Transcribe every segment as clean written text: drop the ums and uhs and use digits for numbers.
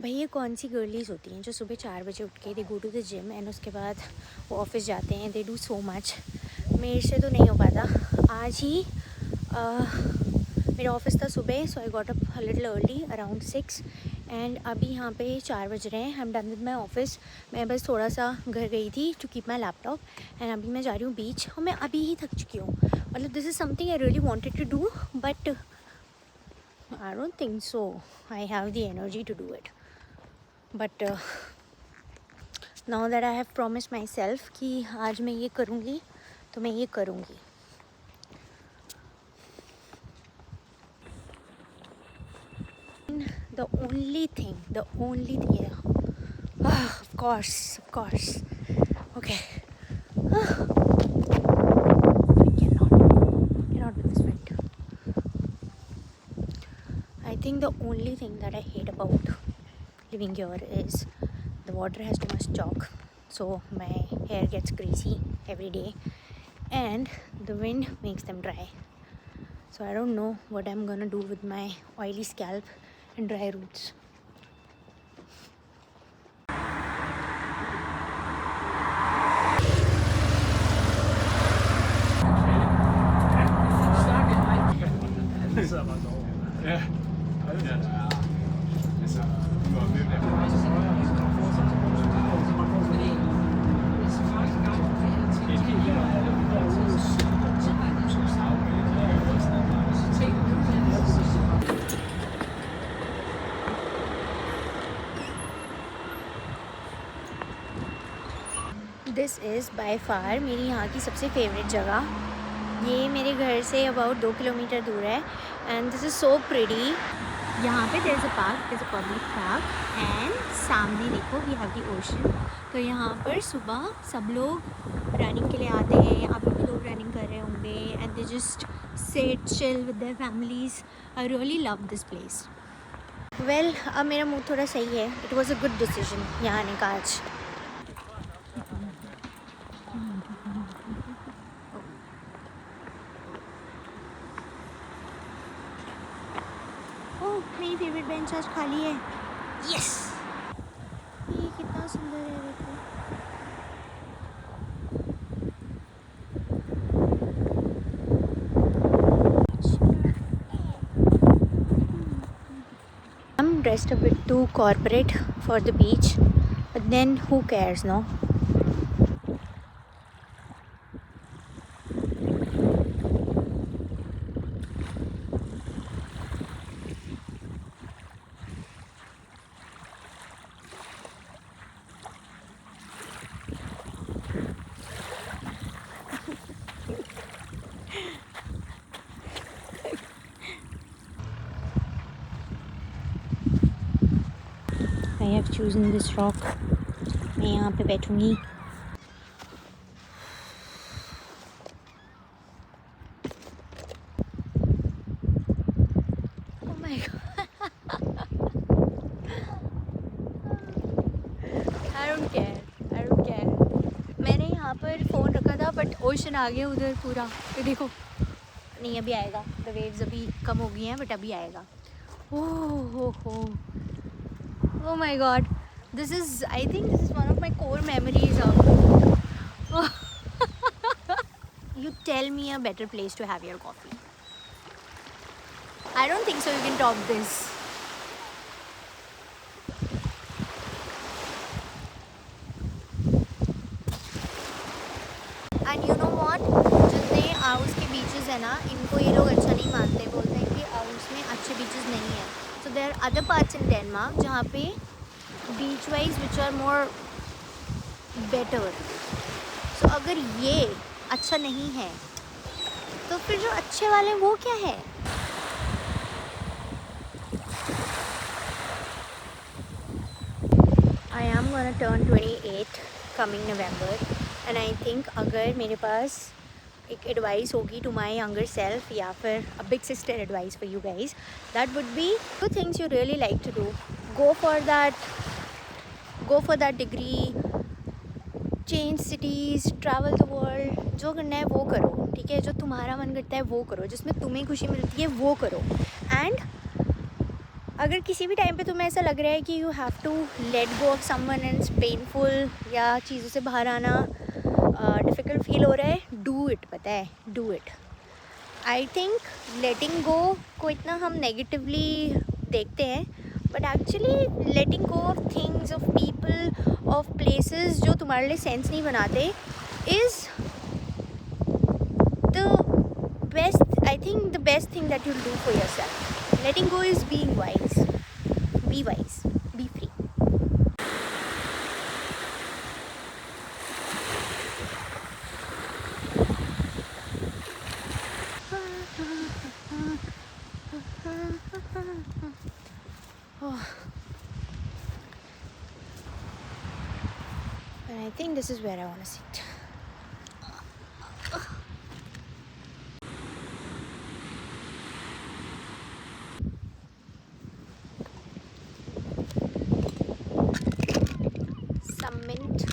भाई ये कौन सी गर्लीज होती हैं जो सुबह 4 बजे उठ के they go to the gym and उसके बाद वो ऑफिस जाते हैं, दे डू सो मच। मेरे से तो नहीं हो पाता। आज ही मेरा ऑफिस था सुबह, so I got up little early around 6 and अभी यहाँ पे 4 बज रहे हैं। I am done with my office. मैं बस थोड़ा सा घर गई थी to keep my laptop and अभी मैं जा रही हूँ बीच और मैं अभी ही थक चुकी हूँ। मतलब this is something I really wanted to do but I don't think so. I have the energy to do it. But now that I have promised myself कि आज मैं ये करूँगी तो मैं ये करूँगी। The only thing, yeah. Of course. Okay. Cannot with this wind. I think the only thing that I hate about living here is the water has too much chalk, so my hair gets greasy every day and the wind makes them dry. So I don't know what I'm gonna do with my oily scalp and dry roots. This is by far मेरी यहाँ की सबसे favourite जगह। ये मेरे घर say about 2 kilometre दूर है and this is so pretty. यहाँ पे there is a park, there is a public park and सामने देखो वी हैव द ओशन। तो यहाँ पर सुबह सब लोग रनिंग के लिए आते हैं। अभी भी लोग रनिंग कर रहे होंगे and they just sit chill with their families. I really love this place. Well अब मेरा मूड थोड़ा सही है। It was a good decision यहाँ आने का आज। मेरी फेवरेट बेंच आज खाली है। यस, ये कितना सुंदर है देखो। I'm dressed a bit too corporate for the beach, but then who cares, no? I have chosen this rock. मैं यहाँ पे बैठूँगी। Oh my God. I don't care. मैंने यहाँ पर फ़ोन रखा था बट ओशन आ गया उधर पूरा। तो देखो, नहीं अभी आएगा। द वेव्स अभी कम हो गई हैं बट अभी आएगा। ओह हो Oh my God, I think this is one of my core memories of. You tell me a better place to have your coffee. I don't think so you can top this. And you know what? जितने आउस के beaches है ना, इनको ये लोग अच्छा नहीं मानते। बोलते हैं कि आउस में अच्छे बीचेस नहीं हैं। So there are other parts in Denmark जहाँ पे beach wise which are more better. So अगर ये अच्छा नहीं है तो फिर जो अच्छे वाले वो क्या है? I am gonna turn 28 coming November and I think अगर मेरे पास एक एडवाइस होगी टू माई यंगर सेल्फ या फिर a big sister advice for you guys, that would be two things you really like to do. Go for that degree, change cities, travel the world. जो करना है वो करो, ठीक है? जो तुम्हारा मन करता है वो करो, जिसमें तुम्हें खुशी मिलती है वो करो एंड अगर किसी भी टाइम पे तुम्हें ऐसा लग रहा है कि you have to let go of someone and it's painful, या चीज़ों से बाहर आना डिफ़िकल्ट फील हो रहा है, डू इट। पता है, डू इट। आई थिंक लेटिंग गो को इतना हम नेगेटिवली देखते हैं, but actually letting go of things, of people, of places जो तुम्हारे लिए सेंस नहीं बनाते is the best, I think the best thing that you'll do for yourself. Letting go is being wise. Be wise, B free. And I think this is where I want to sit. Some mint.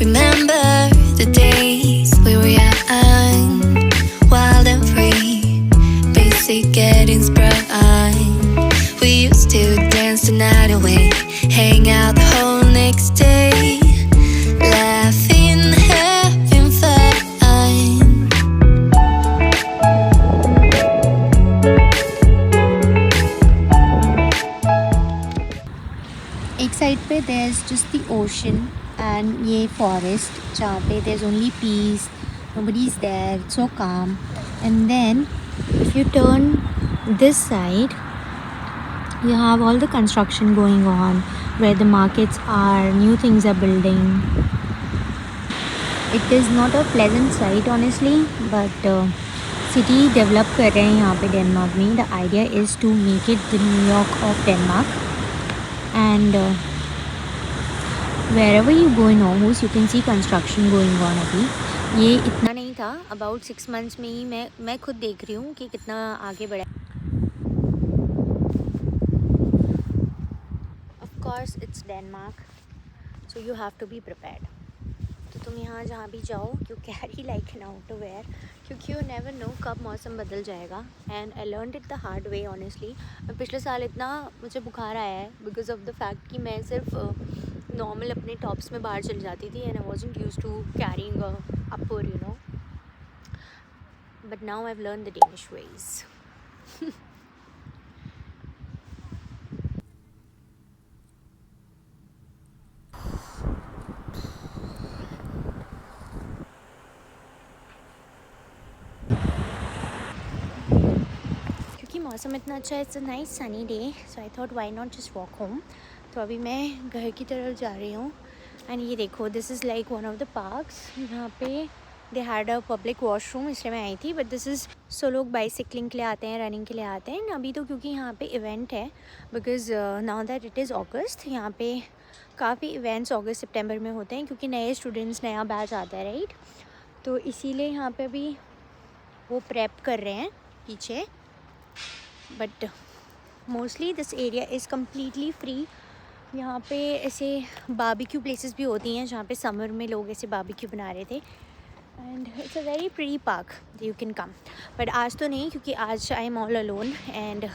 Remember the days we were young, wild and free, basic getting sprung. We used to dance the night away, hang out the whole next day, laughing, having fun. एक side पे there's just the ocean and ये forest जहाँ पे there's only peace, nobody's there, it's so calm. And then if you turn this side, you have all the construction going on where the markets are, new things are building. It is not a pleasant sight honestly, but city develop कर रहे हैं यहाँ पे Denmark में. The idea is to make it the New York of Denmark. And wherever you go in Aarhus, you can see construction going on. अभी ये इतना नहीं था, about 6 months में ही मैं खुद देख रही हूँ कि कितना आगे बढ़ा. Of course it's Denmark, so you have to be prepared. तो तुम यहाँ जहाँ भी जाओ, you carry like an outerwear, क्योंकि you never know कब मौसम बदल जाएगा. And I learned it the hard way honestly. पिछले साल इतना मुझे बुखार आया है because of the fact कि मैं सिर्फ नॉर्मल अपने टॉप्स में बाहर चली जाती थी and I wasn't used to carrying a upper, you know. But now I've learned the Danish ways. क्योंकि मौसम इतना अच्छा है, it's a nice sunny day, so I thought why not just walk home. तो अभी मैं घर की तरफ जा रही हूँ. एंड ये देखो, this is like one of the parks. यहाँ पे they had a public washroom, इसलिए मैं आई थी. बट दिस इज़ सो लोग बाइसिकलिंग के लिए आते हैं, रनिंग के लिए आते हैं. अभी तो क्योंकि यहाँ पे इवेंट है, because now that it is August, यहाँ पे काफ़ी इवेंट्स अगस्त सितंबर में होते हैं, क्योंकि नए स्टूडेंट्स, नया बैच आता है, राइट. तो इसीलिए यहाँ पे भी वो प्रेप कर रहे हैं पीछे. But mostly this area is completely free. यहाँ पे ऐसे बारबेक्यू प्लेसेस भी होती हैं जहाँ पे समर में लोग ऐसे बारबेक्यू बना रहे थे. And it's a very pretty park, you can come. But आज तो नहीं, क्योंकि आज I am all alone. And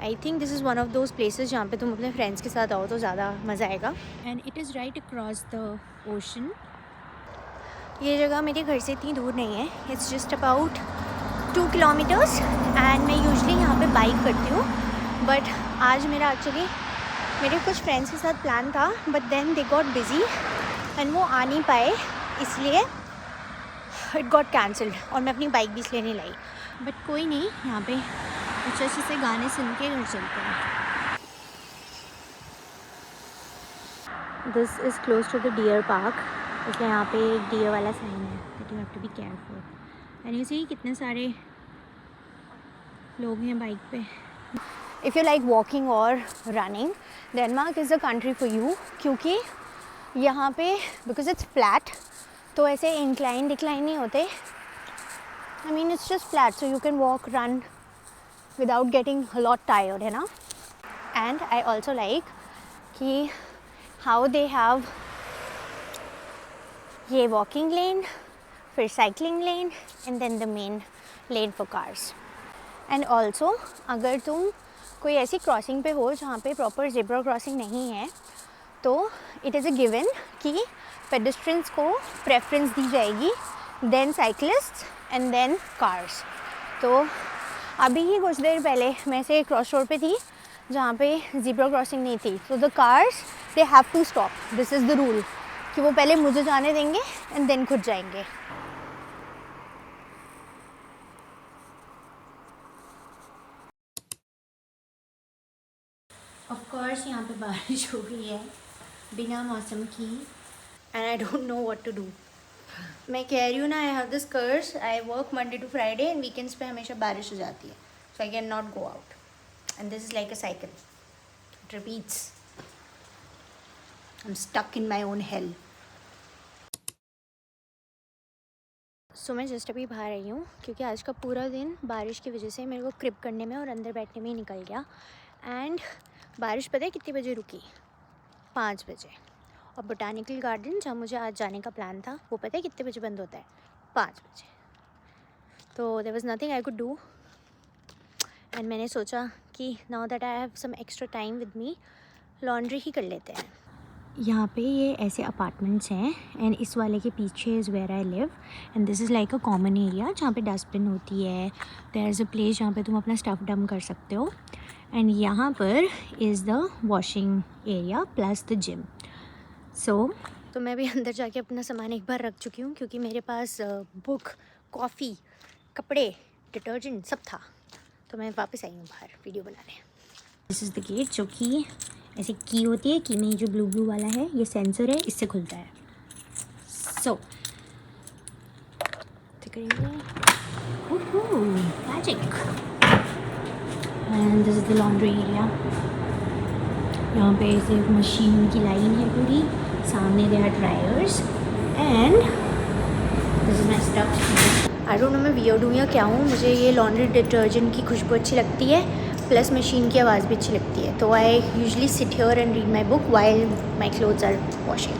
I think this is one of those places जहाँ पे तुम अपने फ्रेंड्स के साथ आओ तो ज़्यादा मज़ा आएगा. And it is right across the ocean. ये जगह मेरे घर से इतनी दूर नहीं है, it's just about 2 kilometres. And मैं यूजली यहाँ पे बाइक करती हूँ, बट आज मेरे कुछ फ्रेंड्स के साथ प्लान था, but then they got busy and वो आ नहीं पाए, इसलिए इट गॉट कैंसल्ड. और मैं अपनी बाइक भी इसलिए नहीं लाई. बट कोई नहीं, यहाँ पे अच्छे अच्छे से गाने सुन के घर चलते हैं. This is close to the deer park, इसलिए यहाँ पे एक डियर वाला साइन है that you have to be careful. And you see कितने सारे लोग हैं बाइक पे. इफ़ यू लाइक वॉकिंग और running, Denmark is a country for you. क्योंकि यहाँ पे बिकॉज इट्स फ्लैट, तो ऐसे इंक्लाइन डिक्लाइन नहीं होते. I mean it's just flat, so you can walk, run without getting lot tired, है ना. एंड आई ऑल्सो लाइक कि हाउ दे हैव ये वॉकिंग लेन, फिर cycling lane and then the main lane for cars. And also अगर तुम कोई ऐसी crossing पे हो जहाँ पे प्रॉपर ज़ेब्रा क्रॉसिंग नहीं है तो इट इज़ अ गिवन कि पेडेस्ट्रियंस को प्रेफरेंस दी जाएगी, then cyclist and then cars. तो अभी ही कुछ देर पहले मैं से क्रॉस रोड पे थी जहाँ पे ज़ेब्रा क्रॉसिंग नहीं थी, तो the cars they have to stop, this is the rule कि वो पहले मुझे जाने देंगे एंड देन खुद जाएंगे। ऑफ कोर्स यहाँ पे बारिश हो गई है बिना मौसम की and I don't know what to do. मैं कह रही हूँ ना, I have this curse, I work Monday to Friday and weekends पे हमेशा बारिश हो जाती है, so I can not go out and this is like a cycle, it repeats, I am stuck in my own hell. So मैं just अभी बाहर आई हूँ क्योंकि आज का पूरा दिन बारिश की वजह से मेरे को क्रिप करने में और अंदर बैठने में ही निकल गया। एंड बारिश पता है कितने बजे रुकी? 5 बजे। और बोटानिकल गार्डन जहाँ मुझे आज जाने का प्लान था वो पता है कितने बजे बंद होता है? 5 बजे। तो there was nothing I could do and मैंने सोचा कि now that I have some extra time with me, laundry ही कर लेते हैं। यहाँ पे ये ऐसे अपार्टमेंट्स हैं एंड इस वाले के पीछे is where I live and this is like a common area जहाँ पे डस्टबिन होती है, देयर इज़ अ प्लेस जहाँ पे तुम अपना स्टफ़ डंप कर सकते हो एंड यहाँ पर is the washing area plus the gym. तो मैं भी अंदर जाके अपना सामान एक बार रख चुकी हूँ क्योंकि मेरे पास बुक, कॉफ़ी, कपड़े, डिटर्जेंट सब था, तो मैं वापस आई हूँ बाहर वीडियो बनाने। दिस इज़ द गेट, जो कि ऐसी की होती है, की में जो ब्लू ब्लू वाला है ये सेंसर है, इससे खुलता है। So magic and this is the laundry area. यहाँ पे ऐसे मशीन की लाइन है पूरी, सामने they are dryers and this is my stuff. I don't know मैं वियर्ड हूँ या क्या हूँ, मुझे ये लॉन्ड्री डिटर्जेंट की खुशबू अच्छी लगती है प्लस मशीन की आवाज़ भी अच्छी लगती है, तो I usually sit here and read my book while my clothes are washing.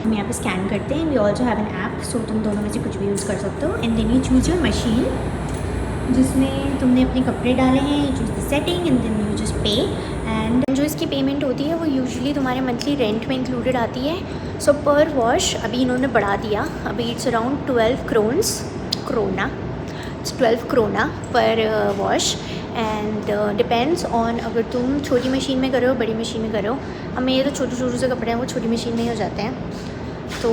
हम यहाँ पे स्कैन करते हैं, we also have an app, so तुम दोनों में से कुछ भी यूज़ कर सकते हो and then you choose your machine जिसमें तुमने अपने कपड़े डाले हैं, you choose the setting and then you just pay and जो इसकी पेमेंट होती है वो यूजुअली तुम्हारे मंथली रेंट में इंक्लूडेड आती है। सो पर वॉश अभी इन्होंने बढ़ा दिया, अभी it's around 12 krona, it's 12 krona पर वॉश एंड डिपेंड्स ऑन अगर तुम छोटी मशीन में कर रहे हो बड़ी मशीन में कर रहे हो। अब मेरे तो छोटे छोटे से कपड़े हैं वो छोटी मशीन में ही हो जाते हैं, तो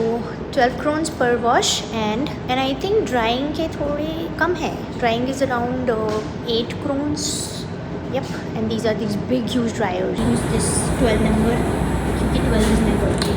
12 क्रोन्स पर wash and I think drying के थोड़े कम है, drying is around 8 krones. Yep, and these are these big huge dryers. Use this 12 number क्योंकि 12 is my birthday.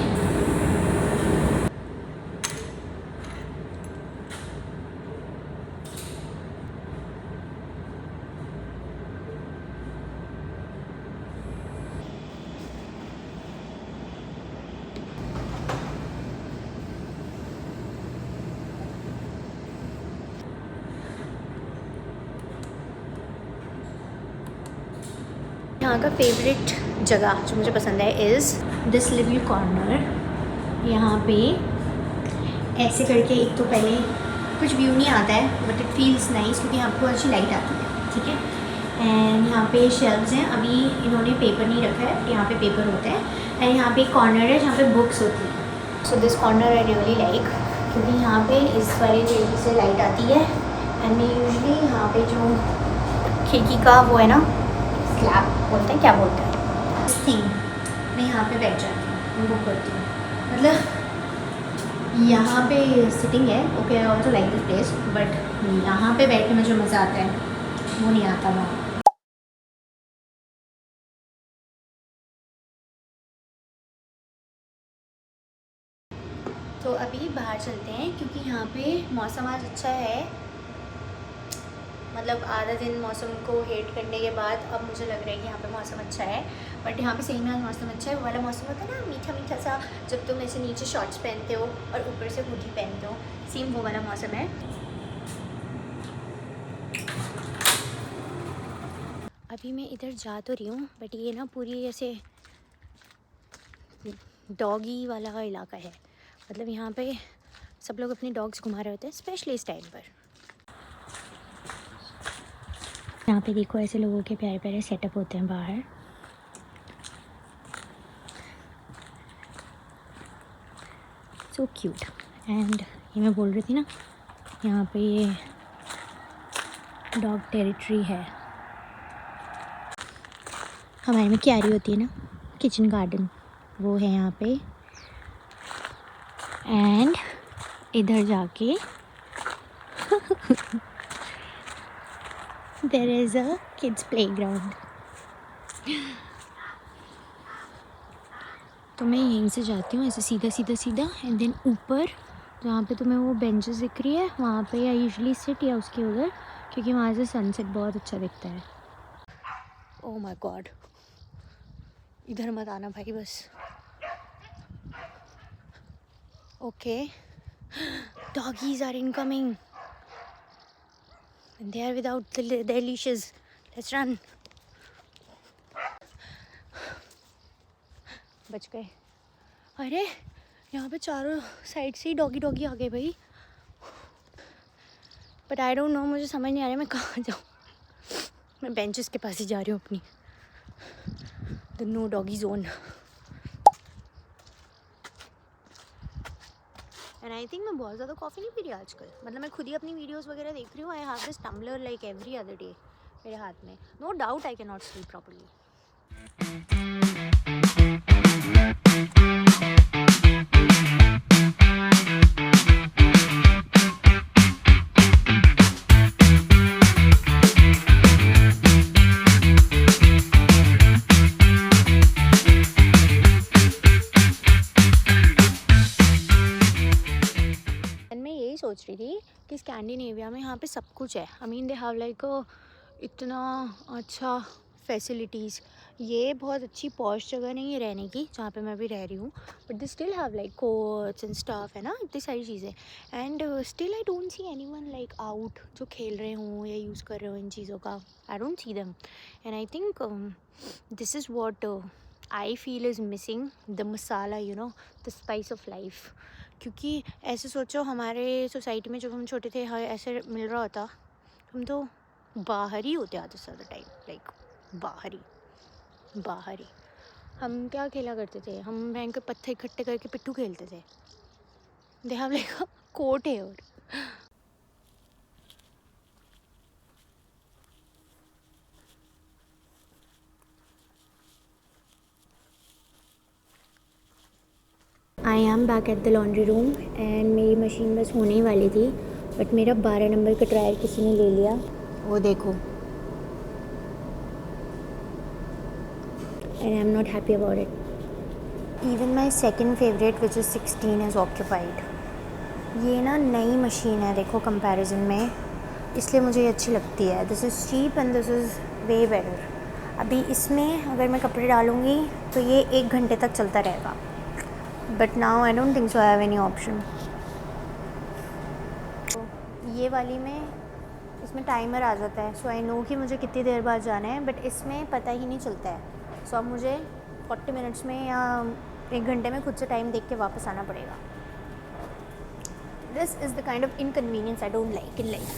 यहाँ का फेवरेट जगह जो मुझे पसंद है इज़ दिस लिटिल कॉर्नर। यहाँ पे ऐसे करके एक तो पहले कुछ व्यू नहीं आता है बट इट फील्स नाइस क्योंकि यहाँ पर अच्छी लाइट आती है, ठीक है। एंड यहाँ पे शेल्व्स हैं, अभी इन्होंने पेपर नहीं रखा है, यहाँ पे पेपर होता है एंड यहाँ पे एक कॉर्नर है जहाँ पे बुक्स होती हैं। So this corner I really like क्योंकि यहाँ पे इस वाले तरीके से लाइट आती है एंड मैं यूजली यहाँ पे जो खिड़की का वो है ना स्लैब बोलते हैं, क्या बोलते हैं, इस थिंग, मैं यहाँ पे बैठ जाती हूँ, बुक करती हूँ। मतलब यहाँ पे सिटिंग है, okay, I also like this place, but यहाँ पे बैठने में जो मज़ा आता है वो नहीं आता वहाँ। तो अभी बाहर चलते हैं क्योंकि यहाँ पे मौसम आज अच्छा है, मतलब आधा दिन मौसम को हेट करने के बाद अब मुझे लग रहा है कि यहाँ पे मौसम अच्छा है, बट यहाँ पे सही में आज मौसम अच्छा है। वो वाला मौसम होता है ना मीठा मीठा सा, जब तुम ऐसे नीचे शॉर्ट्स पहनते हो और ऊपर से हुडी पहनते हो, सेम वो वाला मौसम है। अभी मैं इधर जा तो रही हूँ बट ये ना पूरी ऐसे डॉगी वाला इलाका है, मतलब यहाँ पे सब लोग अपने डॉग्स घुमा रहे होते हैं, स्पेशली इस टाइम पर। यहाँ पे देखो ऐसे लोगों के प्यारे प्यारे सेटअप होते हैं बाहर। So cute. एंड ये मैं बोल रही थी ना, यहाँ पे ये डॉग टेरिटरी है। हमारे में क्यारी होती है ना, किचन गार्डन, वो है यहाँ पे। एंड इधर जाके there is a kids playground. तो मैं यहीं से जाती हूँ ऐसे सीधा सीधा सीधा, एंड देन ऊपर जहाँ पे तुम्हें वो बेंचेस दिख रही है वहाँ पे या यूजुअली सिट या उसके उधर, क्योंकि वहाँ से सनसेट बहुत अच्छा दिखता है। ओह माय गॉड, इधर मत आना भाई बस। Okay, doggies are incoming, they are without their leashes. Let's run. बच गए। अरे यहाँ पे चारों साइड से ही डॉगी डॉगी आ गए भाई। बट आई डोंट नो, मुझे समझ नहीं आ रहा मैं कहाँ जाऊँ। मैं बेंचेस के पास ही जा रही हूँ अपनी, the no doggy zone. And I think मैं बहुत ज़्यादा कॉफ़ी नहीं पी रही आजकल। मतलब मैं खुद ही अपनी वीडियोस वगैरह देख रही हूँ। I have this tumbler like every other day मेरे हाथ में। No doubt I can not sleep properly. सोच रही थी कि स्कैंडिनेविया में यहाँ पे सब कुछ है। I mean they have like इतना अच्छा फैसिलिटीज़। ये बहुत अच्छी पॉश जगह नहीं है रहने की जहाँ पे मैं भी रह रही हूँ, but they still have like coach and staff, है ना, इतनी सारी चीज़ें। And still I don't see anyone like out जो खेल रहे हों या यूज़ कर रहे हो इन चीज़ों का। I don't see them, and I think this is what I feel is missing, the masala, you know, the spice of life. क्योंकि ऐसे सोचो, हमारे सोसाइटी में जब हम छोटे थे ऐसे मिल रहा होता, हम तो बाहर ही होते आधे से ज़्यादा टाइम, लाइक बाहर ही। हम क्या खेला करते थे, हम बैंक के पत्थर इकट्ठे करके पिट्ठू खेलते थे। They have like a court here. I am back at the laundry room and मेरी मशीन बस होने ही वाली थी, बट मेरा 12 नंबर का ड्रायर किसी ने ले लिया, वो देखो। And I am not happy about it. Even my second favourite which is 16 is occupied. ये ना नई मशीन है देखो कंपैरिजन में, इसलिए मुझे ये अच्छी लगती है। This is cheap and this is way better. अभी इसमें अगर मैं कपड़े डालूँगी तो ये 1 घंटे तक चलता रहेगा, but now I don't think so I have any option. तो ये वाली में इसमें टाइमर आ जाता है, सो आई नो कि मुझे कितनी देर बाद जाना है, बट इसमें पता ही नहीं चलता है। सो अब मुझे 40 मिनट्स में या 1 घंटे में खुद से टाइम देख के वापस आना पड़ेगा। This is the kind of inconvenience I don't like in life.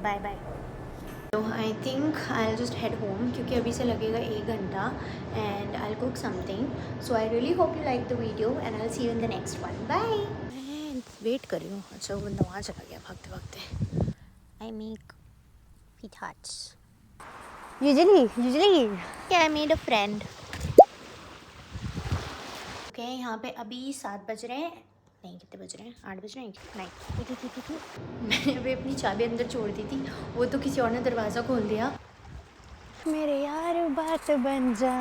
Bye bye. तो I think I will just head home, क्योंकि अभी से लगेगा 1 घंटा and I will cook something. So I really hope you like the video and I will see you in the next one. Bye. मैं wait कर रही हूँ। अच्छा, वो बंदा वहाँ चला गया भागते भागते। I make fit hearts usually I made a friend. Okay, यहाँ पे अभी 7 बज रहे हैं, नहीं कितने बज रहे हैं, 8 बज रहे हैं, नहीं। मैंने अभी अपनी चाबी अंदर छोड़ दी थी, वो तो किसी और ने दरवाज़ा खोल दिया। मेरे यार बात बन जा।